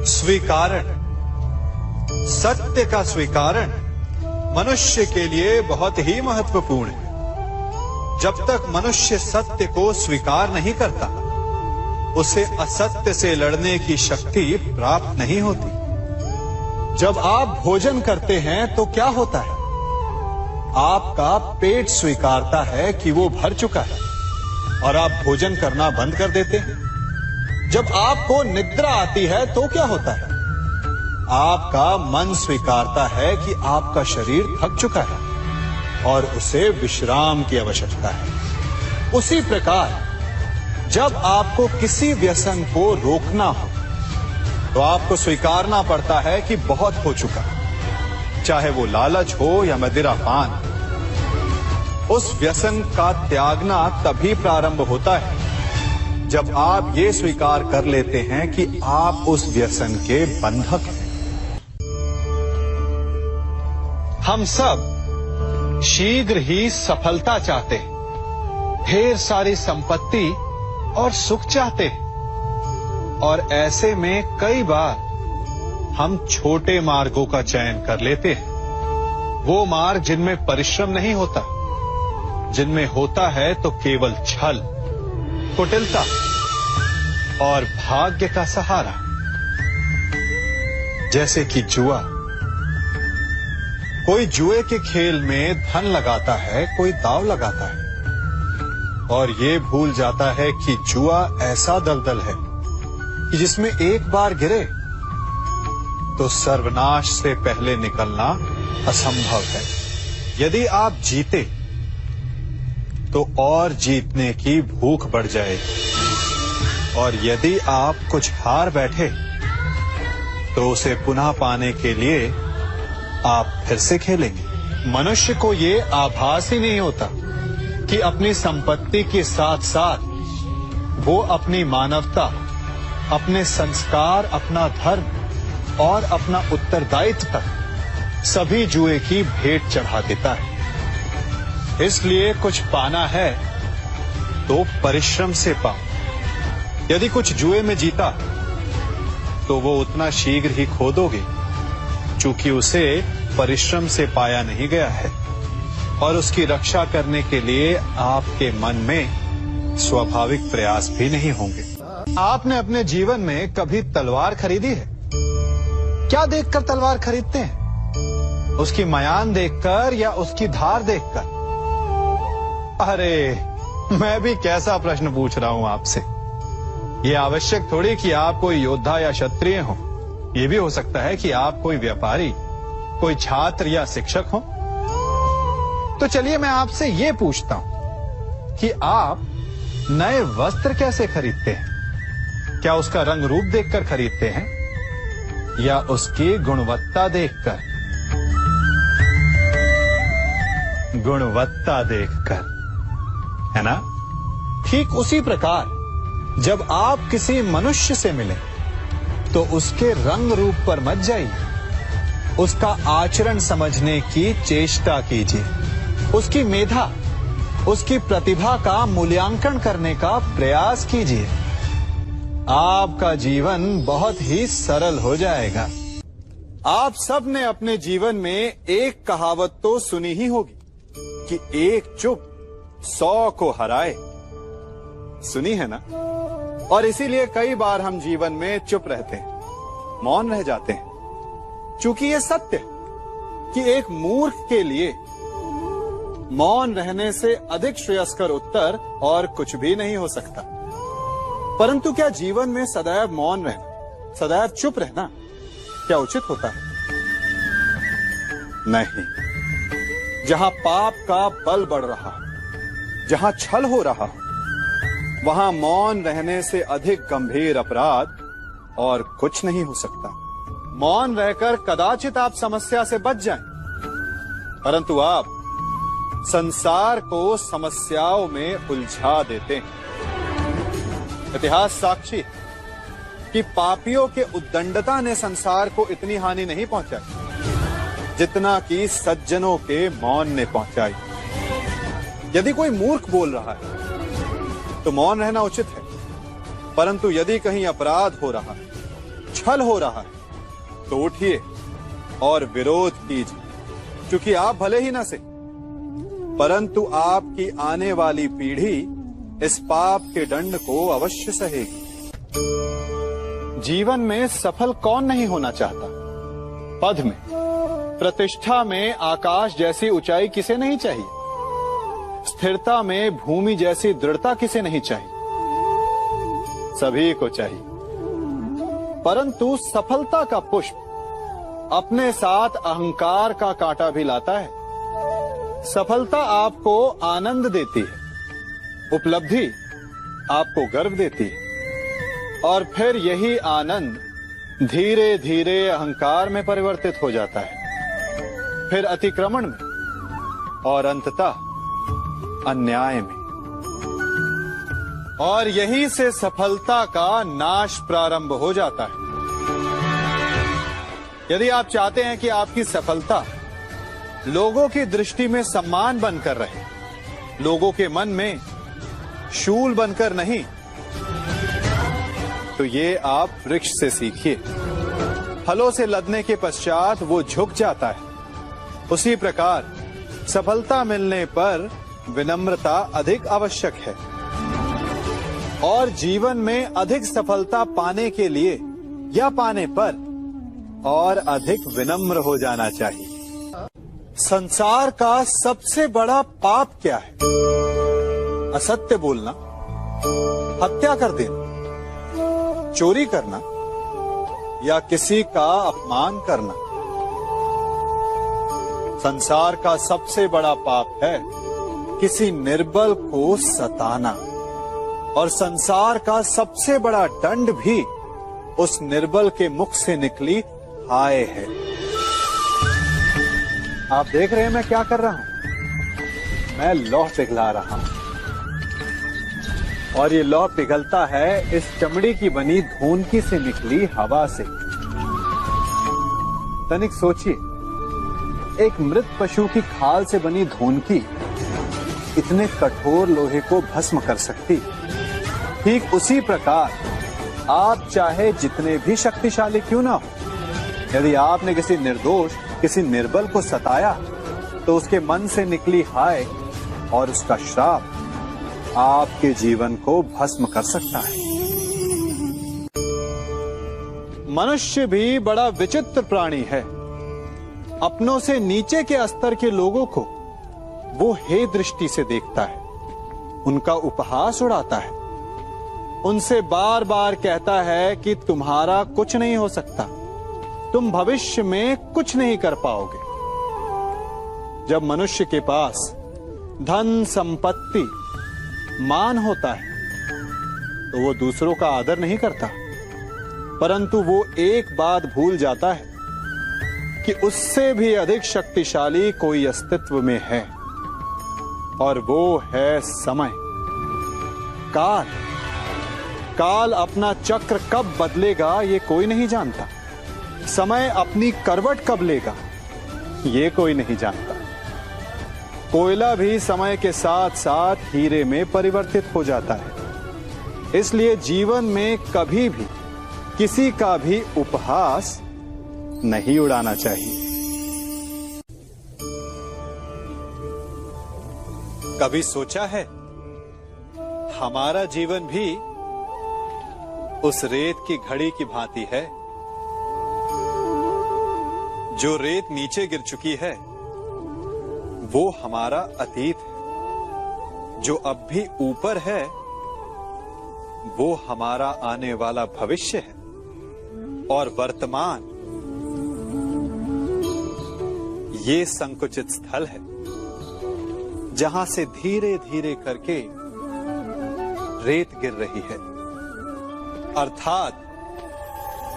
स्वीकारण, सत्य का स्वीकारण मनुष्य के लिए बहुत ही महत्वपूर्ण है। जब तक मनुष्य सत्य को स्वीकार नहीं करता, उसे असत्य से लड़ने की शक्ति प्राप्त नहीं होती। जब आप भोजन करते हैं तो क्या होता है? आपका पेट स्वीकारता है कि वो भर चुका है और आप भोजन करना बंद कर देते हैं। जब आपको निद्रा आती है तो क्या होता है? आपका मन स्वीकारता है कि आपका शरीर थक चुका है और उसे विश्राम की आवश्यकता है। उसी प्रकार जब आपको किसी व्यसन को रोकना हो तो आपको स्वीकारना पड़ता है कि बहुत हो चुका, चाहे वो लालच हो या मदिरापान। उस व्यसन का त्यागना तभी प्रारंभ होता है जब आप ये स्वीकार कर लेते हैं कि आप उस व्यसन के बंधक हैं। हम सब शीघ्र ही सफलता चाहते हैं, ढेर सारी संपत्ति और सुख चाहते हैं, और ऐसे में कई बार हम छोटे मार्गों का चयन कर लेते हैं। वो मार्ग जिनमें परिश्रम नहीं होता, जिनमें होता है तो केवल छल, कुटिलता और भाग्य का सहारा। जैसे कि जुआ। कोई जुए के खेल में धन लगाता है, कोई दांव लगाता है और ये भूल जाता है कि जुआ ऐसा दलदल है कि जिसमें एक बार गिरे तो सर्वनाश से पहले निकलना असंभव है। यदि आप जीते तो और जीतने की भूख बढ़ जाएगी, और यदि आप कुछ हार बैठे तो उसे पुनः पाने के लिए आप फिर से खेलेंगे। मनुष्य को ये आभास ही नहीं होता कि अपनी संपत्ति के साथ साथ वो अपनी मानवता, अपने संस्कार, अपना धर्म और अपना उत्तरदायित्व तक सभी जुए की भेंट चढ़ा देता है। इसलिए कुछ पाना है तो परिश्रम से पाओ। यदि कुछ जुए में जीता तो वो उतना शीघ्र ही खो दोगे, चूंकि उसे परिश्रम से पाया नहीं गया है, और उसकी रक्षा करने के लिए आपके मन में स्वाभाविक प्रयास भी नहीं होंगे। आपने अपने जीवन में कभी तलवार खरीदी है? क्या देखकर तलवार खरीदते हैं? उसकी मयान देखकर या उसकी धार देखकर? अरे, मैं भी कैसा प्रश्न पूछ रहा हूं आपसे। ये आवश्यक थोड़ी कि आप कोई योद्धा या क्षत्रिय हो। ये भी हो सकता है कि आप कोई व्यापारी, कोई छात्र या शिक्षक हो। तो चलिए मैं आपसे ये पूछता हूं कि आप नए वस्त्र कैसे खरीदते हैं? क्या उसका रंग रूप देखकर खरीदते हैं या उसकी गुणवत्ता देखकर? गुणवत्ता देखकर, है ना? ठीक उसी प्रकार जब आप किसी मनुष्य से मिले तो उसके रंग रूप पर मत जाइए, उसका आचरण समझने की चेष्टा कीजिए, उसकी मेधा, उसकी प्रतिभा का मूल्यांकन करने का प्रयास कीजिए। आपका जीवन बहुत ही सरल हो जाएगा। आप सब ने अपने जीवन में एक कहावत तो सुनी ही होगी कि एक चुप 100 को हराए। सुनी है ना? और इसीलिए कई बार हम जीवन में चुप रहते हैं, मौन रह जाते हैं, क्योंकि ये सत्य कि एक मूर्ख के लिए मौन रहने से अधिक श्रेयस्कर उत्तर और कुछ भी नहीं हो सकता। परंतु क्या जीवन में सदैव मौन रहना, सदैव चुप रहना क्या उचित होता है? नहीं। जहां पाप का बल बढ़ रहा, जहां छल हो रहा, वहां मौन रहने से अधिक गंभीर अपराध और कुछ नहीं हो सकता। मौन रहकर कदाचित आप समस्या से बच जाएं, परंतु आप संसार को समस्याओं में उलझा देते हैं। इतिहास साक्षी है कि पापियों के उद्दंडता ने संसार को इतनी हानि नहीं पहुंचाई जितना कि सज्जनों के मौन ने पहुंचाई। यदि कोई मूर्ख बोल रहा है तो मौन रहना उचित है, परंतु यदि कहीं अपराध हो रहा है छल हो रहा है तो उठिए और विरोध कीजिए, क्योंकि आप भले ही न सही परंतु आपकी आने वाली पीढ़ी इस पाप के दंड को अवश्य सहेगी। जीवन में सफल कौन नहीं होना चाहता? पद में, प्रतिष्ठा में आकाश जैसी ऊंचाई किसे नहीं चाहिए? स्थिरता में भूमि जैसी दृढ़ता किसे नहीं चाहिए? सभी को चाहिए। परंतु सफलता का पुष्प अपने साथ अहंकार का कांटा भी लाता है। सफलता आपको आनंद देती है, उपलब्धि आपको गर्व देती है, और फिर यही आनंद धीरे धीरे अहंकार में परिवर्तित हो जाता है, फिर अतिक्रमण में और अंततः अन्याय में। और यहीं से सफलता का नाश प्रारंभ हो जाता है। यदि आप चाहते हैं कि आपकी सफलता लोगों की दृष्टि में सम्मान बनकर रहे, लोगों के मन में शूल बनकर नहीं, तो ये आप वृक्ष से सीखिए। फलों से लदने के पश्चात वो झुक जाता है। उसी प्रकार सफलता मिलने पर विनम्रता अधिक आवश्यक है, और जीवन में अधिक सफलता पाने के लिए या पाने पर और अधिक विनम्र हो जाना चाहिए। संसार का सबसे बड़ा पाप क्या है? असत्य बोलना, हत्या कर देना, चोरी करना या किसी का अपमान करना। संसार का सबसे बड़ा पाप है किसी निर्बल को सताना, और संसार का सबसे बड़ा दंड भी उस निर्बल के मुख से निकली हाय है। आप देख रहे हैं मैं क्या कर रहा हूं? मैं लौह पिघला रहा हूं, और ये लौह पिघलता है इस चमड़ी की बनी धूनकी से निकली हवा से। तनिक सोचिए, एक मृत पशु की खाल से बनी धूनकी इतने कठोर लोहे को भस्म कर सकती। ठीक उसी प्रकार आप चाहे जितने भी शक्तिशाली क्यों ना हो, यदि आपने किसी निर्दोष, किसी निर्बल को सताया, तो उसके मन से निकली हाय और उसका श्राप आपके जीवन को भस्म कर सकता है। मनुष्य भी बड़ा विचित्र प्राणी है। अपनों से नीचे के स्तर के लोगों को वो हे दृष्टि से देखता है, उनका उपहास उड़ाता है, उनसे बार बार कहता है कि तुम्हारा कुछ नहीं हो सकता, तुम भविष्य में कुछ नहीं कर पाओगे। जब मनुष्य के पास धन, संपत्ति, मान होता है तो वो दूसरों का आदर नहीं करता, परंतु वो एक बात भूल जाता है कि उससे भी अधिक शक्तिशाली कोई अस्तित्व में है, और वो है समय। काल काल अपना चक्र कब बदलेगा ये कोई नहीं जानता। समय अपनी करवट कब लेगा ये कोई नहीं जानता। कोयला भी समय के साथ साथ हीरे में परिवर्तित हो जाता है। इसलिए जीवन में कभी भी किसी का भी उपहास नहीं उड़ाना चाहिए। कभी सोचा है हमारा जीवन भी उस रेत की घड़ी की भांति है? जो रेत नीचे गिर चुकी है वो हमारा अतीत है, जो अब भी ऊपर है वो हमारा आने वाला भविष्य है, और वर्तमान ये संकुचित स्थल है जहां से धीरे धीरे करके रेत गिर रही है। अर्थात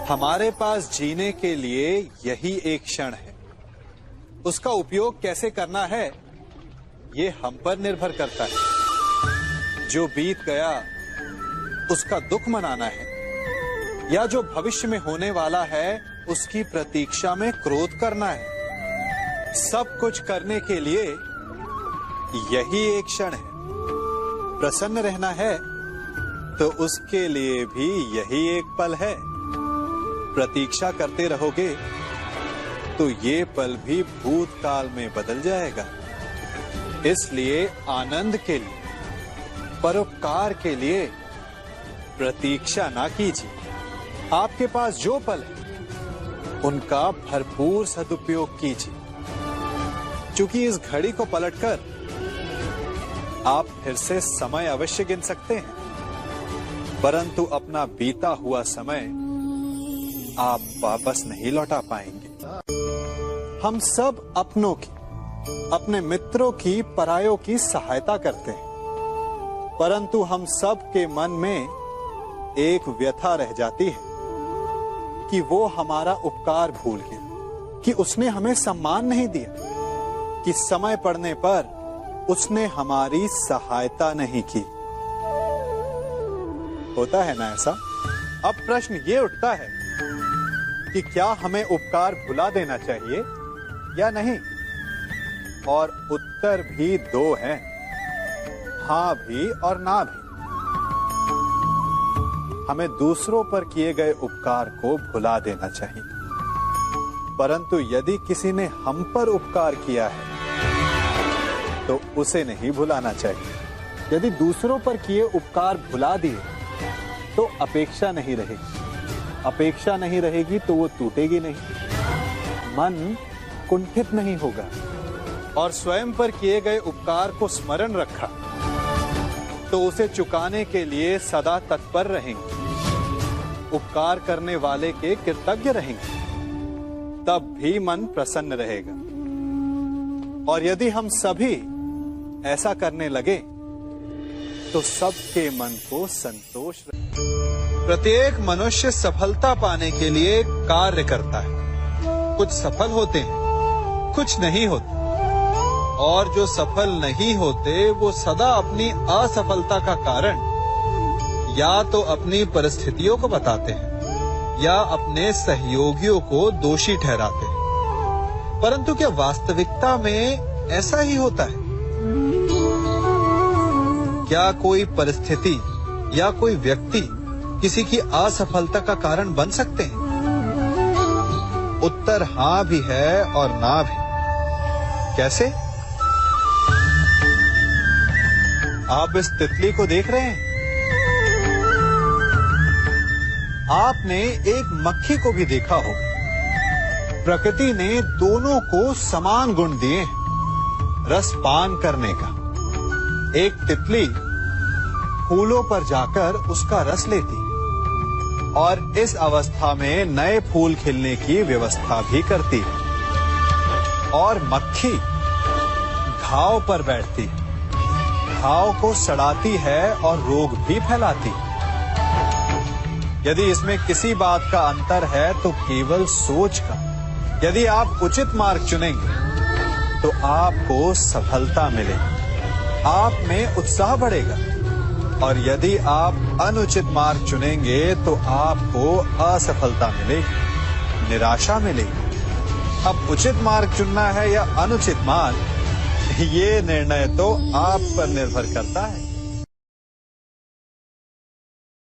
हमारे पास जीने के लिए यही एक क्षण है। उसका उपयोग कैसे करना है ये हम पर निर्भर करता है। जो बीत गया उसका दुख मनाना है, या जो भविष्य में होने वाला है उसकी प्रतीक्षा में क्रोध करना है। सब कुछ करने के लिए यही एक क्षण है। प्रसन्न रहना है तो उसके लिए भी यही एक पल है। प्रतीक्षा करते रहोगे तो ये पल भी भूतकाल में बदल जाएगा। इसलिए आनंद के लिए, परोपकार के लिए प्रतीक्षा ना कीजिए। आपके पास जो पल है उनका भरपूर सदुपयोग कीजिए, क्योंकि इस घड़ी को पलटकर आप फिर से समय अवश्य गिन सकते हैं, परंतु अपना बीता हुआ समय आप वापस नहीं लौटा पाएंगे। हम सब अपनों की, अपने मित्रों की, परायों की सहायता करते हैं, परंतु हम सब के मन में एक व्यथा रह जाती है कि वो हमारा उपकार भूल गया, कि उसने हमें सम्मान नहीं दिया, कि समय पड़ने पर उसने हमारी सहायता नहीं की। होता है ना ऐसा? अब प्रश्न ये उठता है कि क्या हमें उपकार भुला देना चाहिए या नहीं? और उत्तर भी दो हैं, हां भी और ना भी। हमें दूसरों पर किए गए उपकार को भुला देना चाहिए, परंतु यदि किसी ने हम पर उपकार किया है तो उसे नहीं भुलाना चाहिए। यदि दूसरों पर किए उपकार भुला दिए तो अपेक्षा नहीं रहेगी। अपेक्षा नहीं रहेगी तो वो टूटेगी नहीं, मन कुंठित नहीं होगा, और स्वयं पर किए गए उपकार को स्मरण रखा तो उसे चुकाने के लिए सदा तत्पर रहेंगे, उपकार करने वाले के कृतज्ञ रहेंगे, तब भी मन प्रसन्न रहेगा। और यदि हम सभी ऐसा करने लगे तो सबके मन को संतोष रहे। प्रत्येक मनुष्य सफलता पाने के लिए कार्य करता है। कुछ सफल होते हैं, कुछ नहीं होते, और जो सफल नहीं होते वो सदा अपनी असफलता का कारण या तो अपनी परिस्थितियों को बताते हैं या अपने सहयोगियों को दोषी ठहराते हैं। परंतु क्या वास्तविकता में ऐसा ही होता है? क्या कोई परिस्थिति या कोई व्यक्ति किसी की असफलता का कारण बन सकते हैं? उत्तर हां भी है और ना भी। कैसे? आप इस तितली को देख रहे हैं? आपने एक मक्खी को भी देखा होगा। प्रकृति ने दोनों को समान गुण दिए हैं रस पान करने का। एक तितली फूलों पर जाकर उसका रस लेती और इस अवस्था में नए फूल खिलने की व्यवस्था भी करती है, और मक्खी घाव पर बैठती है, घाव को सड़ाती है और रोग भी फैलाती है। यदि इसमें किसी बात का अंतर है तो केवल सोच का। यदि आप उचित मार्ग चुनेंगे तो आपको सफलता मिलेगी, आप में उत्साह बढ़ेगा, और यदि आप अनुचित मार्ग चुनेंगे तो आपको असफलता मिलेगी, निराशा मिलेगी। अब उचित मार्ग चुनना है या अनुचित मार्ग, ये निर्णय तो आप पर निर्भर करता है।